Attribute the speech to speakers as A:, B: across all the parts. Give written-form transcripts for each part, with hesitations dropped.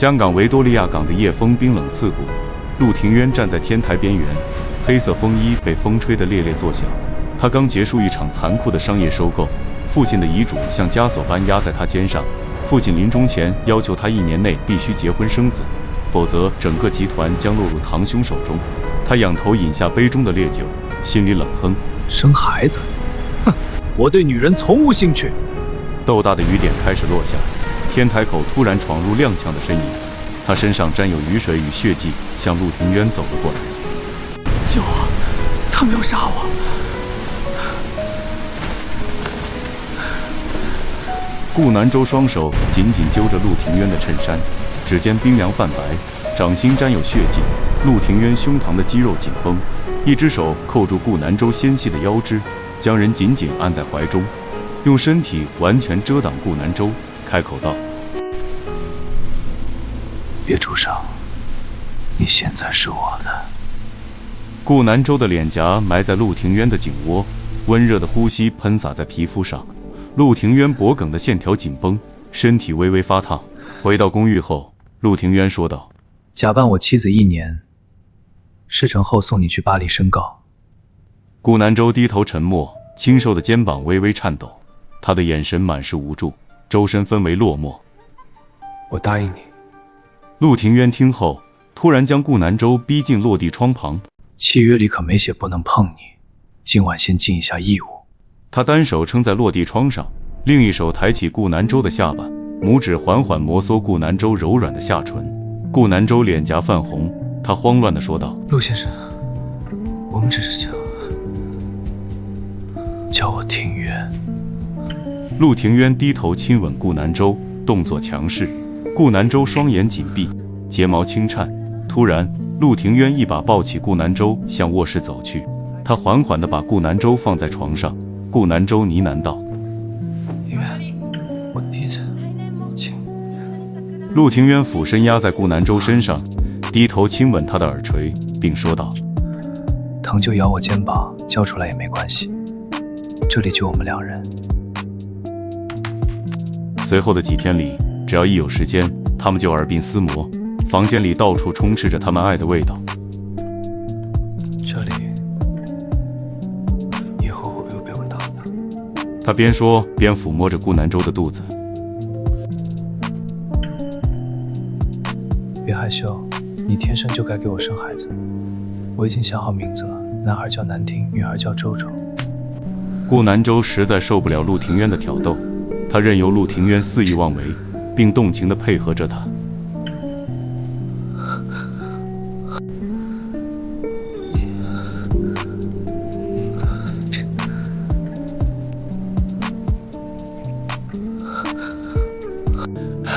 A: 香港维多利亚港的夜风冰冷刺骨，陆庭渊站在天台边缘，黑色风衣被风吹得猎猎作响。他刚结束一场残酷的商业收购，父亲的遗嘱像枷锁般压在他肩上。父亲临终前要求他1年内必须结婚生子，否则整个集团将落入堂兄手中。他仰头饮下杯中的烈酒，心里冷哼：
B: 生孩子？哼，我对女人从无兴趣。
A: 豆大的雨点开始落下，天台口突然闯入踉跄的身影，他身上沾有雨水与血迹，向陆庭渊走了过来。
B: 救我！他们要杀我！
A: 顾南舟双手紧紧揪着陆庭渊的衬衫，指尖冰凉泛白，掌心沾有血迹。陆庭渊胸膛的肌肉紧绷，一只手扣住顾南舟纤细的腰肢，将人紧紧按在怀中，用身体完全遮挡顾南舟，开口道：
B: 别出声，你现在是我的。
A: 顾南舟的脸颊埋在陆庭渊的颈窝，温热的呼吸喷洒在皮肤上。陆庭渊脖颈的线条紧绷，身体微微发烫。回到公寓后，陆庭渊说道：
B: 假扮我妻子1年，事成后送你去巴黎申告。
A: 顾南舟低头沉默，清瘦的肩膀微微颤抖，他的眼神满是无助，周身氛围落寞。
C: 我答应你。
A: 陆庭渊听后，突然将顾南舟逼进落地窗旁。
B: 契约里可没写不能碰你，今晚先尽一下义务。
A: 他单手撑在落地窗上，另一手抬起顾南舟的下巴，拇指缓缓摩挲顾南舟柔软的下唇。顾南舟脸颊泛红，他慌乱地说道：
B: 陆先生，我们只是叫我庭渊。
A: 陆庭渊低头亲吻顾南舟，动作强势。顾南舟双眼紧闭，睫毛轻颤。突然，陆庭渊一把抱起顾南舟向卧室走去，他缓缓地把顾南舟放在床上。顾南舟呢喃道：
B: 庭渊，我的鼻子，请。
A: 陆庭渊俯身压在顾南舟身上，低头亲吻她的耳垂，并说道：
B: 疼就咬我肩膀，叫出来也没关系，这里就我们2人。
A: 随后的几天里，只要一有时间，他们就耳鬓厮磨，房间里到处充斥着他们爱的味道。
B: 这里以后会不会被闻到呢？
A: 他边说边抚摸着顾南舟的肚子。
B: 别害羞，你天生就该给我生孩子。我已经想好名字了，男孩叫南亭，女孩叫周周。
A: 顾南舟实在受不了陆庭渊的挑逗，他任由陆庭渊肆意妄为，并动情地配合着他。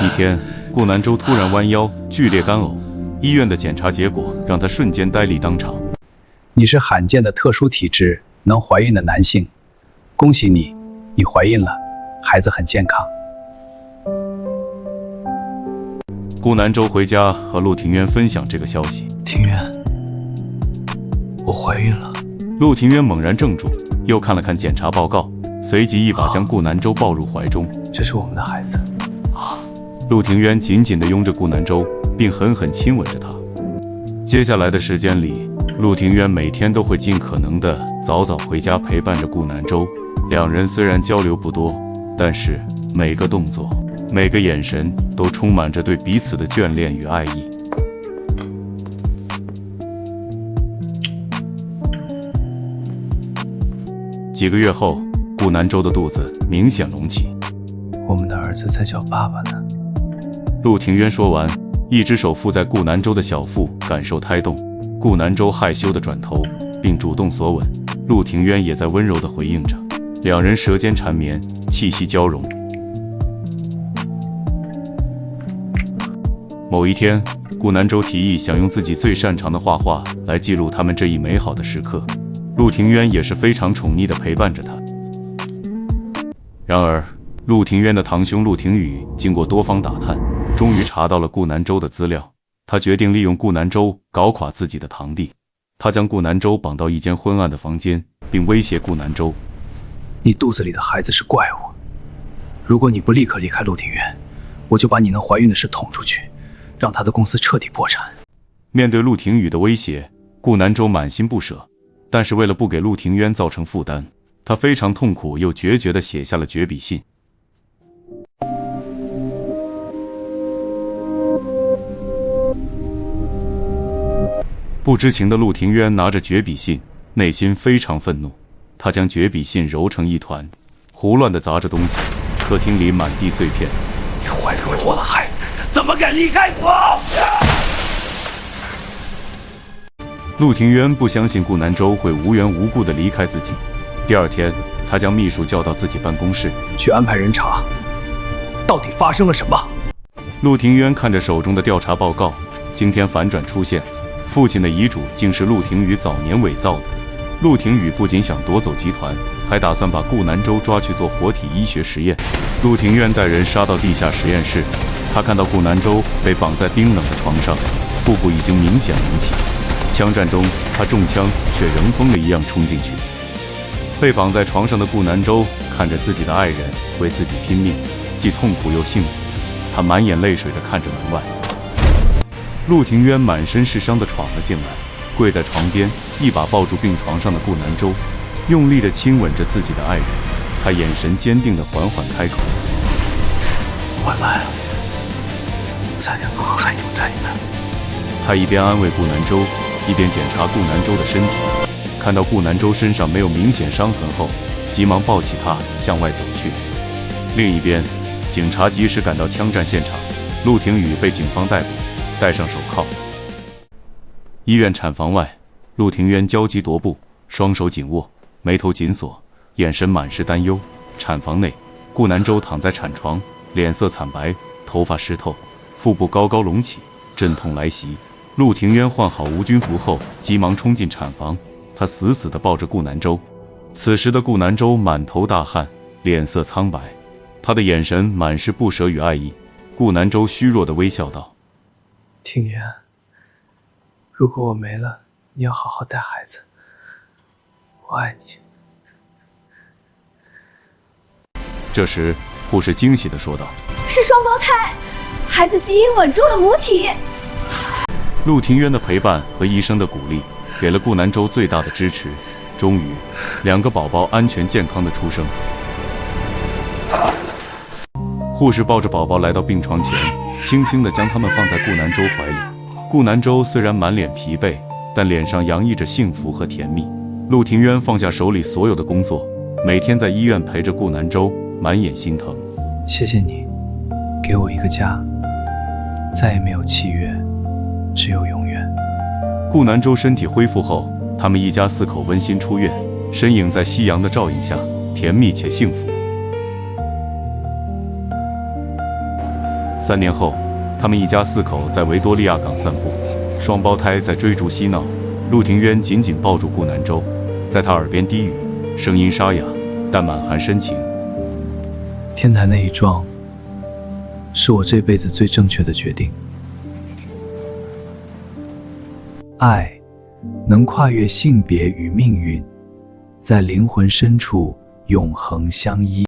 A: 一天，顾南舟突然弯腰，剧烈干呕。医院的检查结果让他瞬间呆立当场。
B: 你是罕见的特殊体质能怀孕的男性，恭喜你，你怀孕了，孩子很健康。
A: 顾南舟回家和陆庭渊分享这个消息。
B: 庭渊，我怀孕了。
A: 陆庭渊猛然怔住，又看了看检查报告，随即一把将顾南舟抱入怀中。
B: 这是我们的孩子。
A: 陆庭渊紧紧地拥着顾南舟，并狠狠亲吻着她。接下来的时间里，陆庭渊每天都会尽可能的早早回家陪伴着顾南舟。2人虽然交流不多，但是每个动作、每个眼神都充满着对彼此的眷恋与爱意。几个月后，顾南舟的肚子明显隆起。
B: 我们的儿子在叫爸爸呢。
A: 陆庭渊说完，一只手附在顾南舟的小腹，感受胎动。顾南舟害羞地转头，并主动索吻。陆庭渊也在温柔地回应着，2人舌尖缠绵，气息交融。某一天，顾南舟提议想用自己最擅长的画画来记录他们这一美好的时刻。陆庭渊也是非常宠溺地陪伴着他。然而，陆庭渊的堂兄陆庭宇经过多方打探，终于查到了顾南舟的资料。他决定利用顾南舟搞垮自己的堂弟。他将顾南舟绑到一间昏暗的房间，并威胁顾南舟：
B: 你肚子里的孩子是怪物，如果你不立刻离开陆庭渊，我就把你能怀孕的事捅出去，让他的公司彻底破产。
A: 面对陆廷宇的威胁，顾南州满心不舍，但是为了不给陆廷渊造成负担，他非常痛苦又决绝地写下了绝笔信。不知情的陆廷渊拿着绝笔信，内心非常愤怒，他将绝笔信揉成一团，胡乱地砸着东西，客厅里满地碎片。
B: 你坏了我的孩子，怎么敢离开我？
A: 陆廷渊不相信顾南州会无缘无故地离开自己。第二天，他将秘书叫到自己办公室，
B: 去安排人查，到底发生了什么？
A: 陆廷渊看着手中的调查报告，惊天反转出现，父亲的遗嘱竟是陆廷宇早年伪造的。陆廷宇不仅想夺走集团，还打算把顾南州抓去做活体医学实验。陆廷渊带人杀到地下实验室，他看到顾南州被绑在冰冷的床上，腹部已经明显隆起。枪战中，他中枪却仍疯了一样冲进去。被绑在床上的顾南州看着自己的爱人为自己拼命，既痛苦又幸福。他满眼泪水地看着门外。陆廷渊满身是伤地闯了进来，跪在床边，一把抱住病床上的顾南州，用力地亲吻着自己的爱人。他眼神坚定地缓缓开口：“
B: 我来了，再也不会再有再的。”
A: 他一边安慰顾南州，一边检查顾南州的身体。看到顾南州身上没有明显伤痕后，急忙抱起他向外走去。另一边，警察及时赶到枪战现场，陆廷宇被警方逮捕，戴上手铐。医院产房外，陆廷渊焦急踱步，双手紧握，眉头紧锁，眼神满是担忧。产房内，顾南州躺在产床，脸色惨白，头发湿透，腹部高高隆起，阵痛来袭。陆廷渊换好无菌服后，急忙冲进产房，他死死地抱着顾南州。此时的顾南州满头大汗，脸色苍白，他的眼神满是不舍与爱意。顾南州虚弱地微笑道：“
B: 廷渊，如果我没了，你要好好带孩子，我爱你。”
A: 这时，护士惊喜地说道：“
D: 是双胞胎，孩子基因稳住了母体。”
A: 陆廷渊的陪伴和医生的鼓励，给了顾南州最大的支持。终于，2个宝宝安全健康地出生。护士抱着宝宝来到病床前，轻轻地将他们放在顾南州怀里。顾南州虽然满脸疲惫，但脸上洋溢着幸福和甜蜜。陆廷渊放下手里所有的工作，每天在医院陪着顾南州，满眼心疼。
B: 谢谢你，给我一个家，再也没有契约，只有永远。
A: 顾南州身体恢复后，他们一家4口温馨出院，身影在夕阳的照映下，甜蜜且幸福。3年后，他们一家4口在维多利亚港散步，双胞胎在追逐嬉闹。陆廷渊紧紧抱住顾南州，在他耳边低语，声音沙哑，但满含深情。
B: 天台那一撞，是我这辈子最正确的决定。爱能跨越性别与命运，在灵魂深处永恒相依。